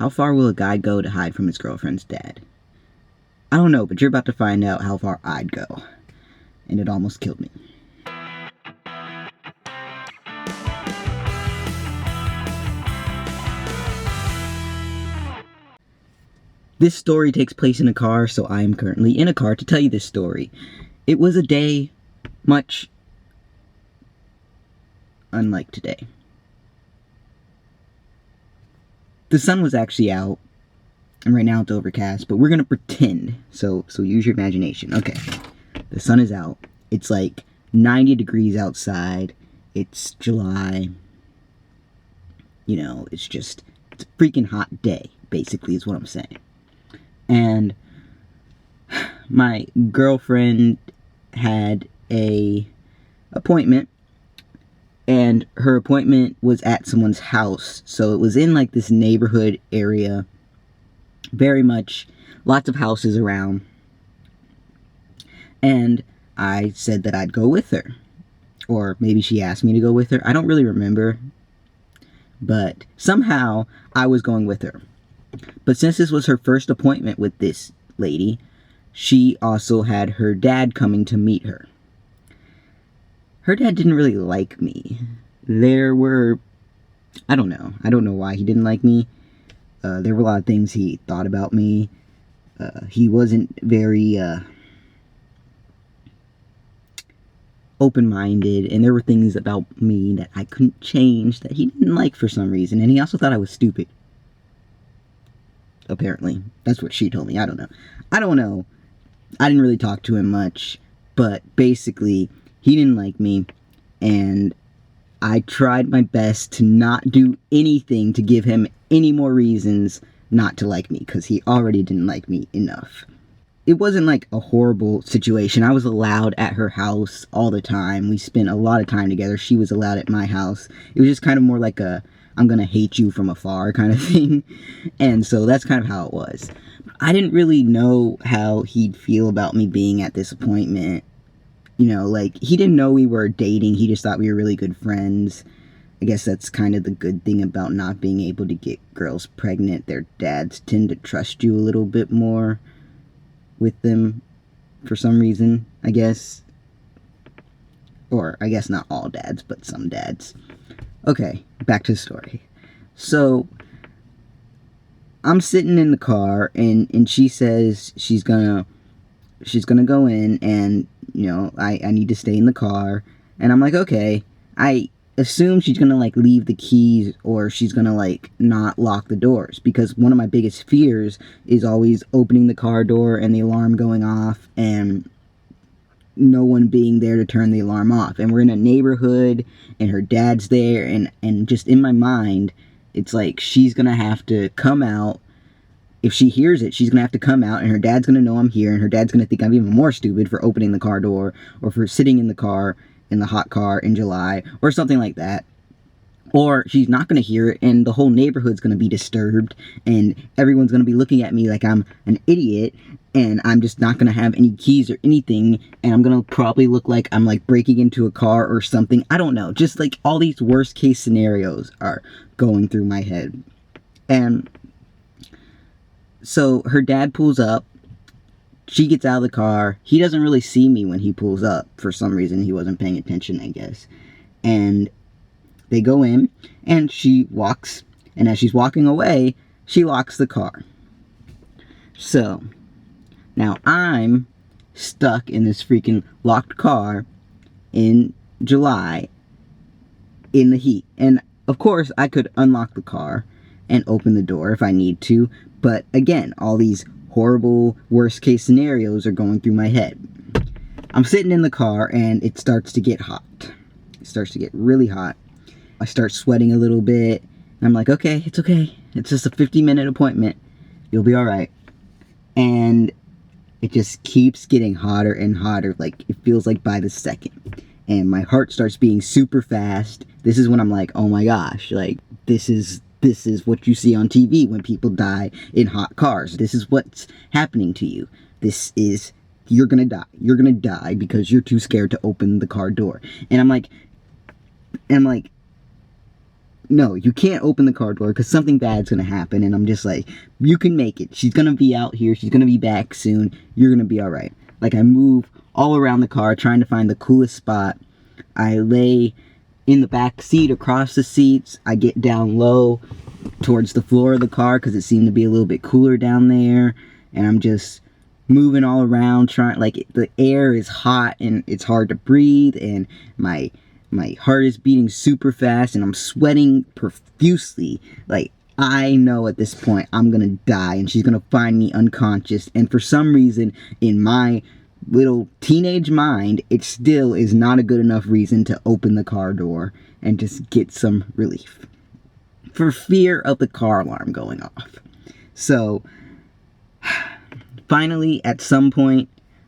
How far will a guy go to hide from his girlfriend's dad? I don't know, but you're about to find out how far I'd go. And it almost killed me. This story takes place in a car, so I am currently in a car to tell you this story. It was a day much unlike today. The sun was actually out, and right now it's overcast, but we're gonna pretend, so use your imagination. Okay, the sun is out. It's like 90 degrees outside. It's July. You know, it's a freaking hot day, basically, is what I'm saying. And my girlfriend had a appointment, and her appointment was at someone's house, so it was in like this neighborhood area, very much lots of houses around. And I said that I'd go with her, or maybe she asked me to go with her. I don't really remember, but somehow I was going with her. But since this was her first appointment with this lady, she also had her dad coming to meet her. Her dad didn't really like me. I don't know why he didn't like me. There were a lot of things he thought about me. He wasn't very open-minded, and there were things about me that I couldn't change that he didn't like for some reason, and he also thought I was stupid. Apparently. That's what she told me. I don't know. I didn't really talk to him much, but basically, he didn't like me, and I tried my best to not do anything to give him any more reasons not to like me, because he already didn't like me enough. It wasn't like a horrible situation. I was allowed at her house all the time. We spent a lot of time together. She was allowed at my house. It was just kind of more like a I'm gonna hate you from afar kind of thing. And so that's kind of how it was. I didn't really know how he'd feel about me being at this appointment. You know, like, he didn't know we were dating. He just thought we were really good friends. I guess that's kind of the good thing about not being able to get girls pregnant. Their dads tend to trust you a little bit more with them for some reason, I guess. Or, I guess not all dads, but some dads. Okay, back to the story. So, I'm sitting in the car, and she says she's gonna go in, and, you know, I need to stay in the car. And I'm like, okay. I assume she's gonna, like, leave the keys, or she's gonna, like, not lock the doors. Because one of my biggest fears is always opening the car door and the alarm going off, and no one being there to turn the alarm off. And we're in a neighborhood, and her dad's there, and just in my mind, it's like she's gonna have to come out. If she hears it, she's gonna have to come out, and her dad's gonna know I'm here, and her dad's gonna think I'm even more stupid for opening the car door, or for sitting in the car, in the hot car in July, or something like that. Or she's not gonna hear it, and the whole neighborhood's gonna be disturbed, and everyone's gonna be looking at me like I'm an idiot, and I'm just not gonna have any keys or anything, and I'm gonna probably look like I'm like breaking into a car or something. I don't know. Just like all these worst case scenarios are going through my head. And so her dad pulls up. She gets out of the car. He doesn't really see me when he pulls up. For some reason, he wasn't paying attention, I guess. And they go in, and she walks, and as she's walking away, she locks the car. So, now I'm stuck in this freaking locked car in July in the heat. And, of course, I could unlock the car and open the door if I need to, but again, all these horrible worst case scenarios are going through my head. I'm sitting in the car, and it starts to get hot. It starts to get really hot. I start sweating a little bit, and I'm like, okay, it's okay. It's just a 50-minute appointment. You'll be alright. And it just keeps getting hotter and hotter. Like, it feels like by the second. And my heart starts beating super fast. This is when I'm like, oh my gosh, like, this is what you see on TV when people die in hot cars. This is what's happening to you. You're gonna die. You're gonna die because you're too scared to open the car door. And I'm like, no, you can't open the car door because something bad's gonna happen. And I'm just like, you can make it. She's gonna be out here. She's gonna be back soon. You're gonna be all right. Like, I move all around the car trying to find the coolest spot. I lay in the back seat, across the seats. I get down low towards the floor of the car because it seemed to be a little bit cooler down there. And I'm just moving all around, trying, like, the air is hot and it's hard to breathe, and my heart is beating super fast, and I'm sweating profusely. Like, I know at this point I'm gonna die, and she's gonna find me unconscious. And for some reason, in my little teenage mind, it still is not a good enough reason to open the car door and just get some relief, for fear of the car alarm going off. So, finally, at some point,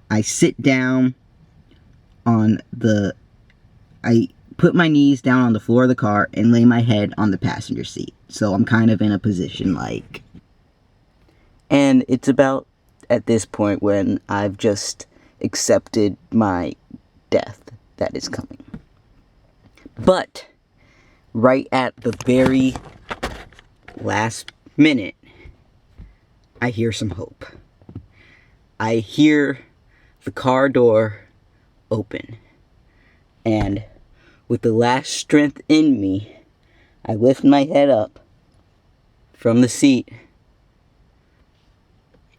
I sit down I put my knees down on the floor of the car and lay my head on the passenger seat. So I'm kind of in a position like... And it's about at this point when I've just accepted my death that is coming. But right at the very last minute, I hear some hope. I hear the car door open, and with the last strength in me, I lift my head up from the seat.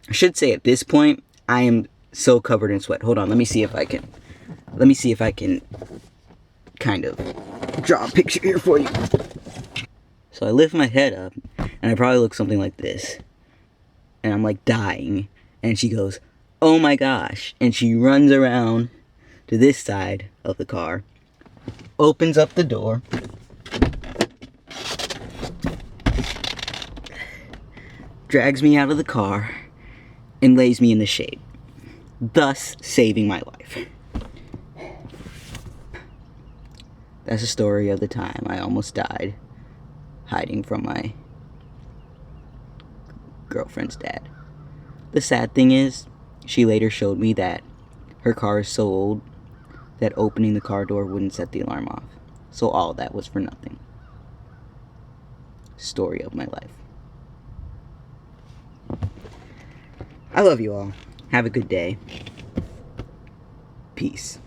I should say at this point, I am so covered in sweat. Hold on, let me see if I can kind of draw a picture here for you. So I lift my head up, and I probably look something like this. And I'm like dying, and she goes, "Oh my gosh," and she runs around to this side of the car, opens up the door, drags me out of the car, and lays me in the shade, thus saving my life. That's the story of the time I almost died hiding from my girlfriend's dad. The sad thing is, she later showed me that her car is so old that opening the car door wouldn't set the alarm off. So all that was for nothing. Story of my life. I love you all. Have a good day. Peace.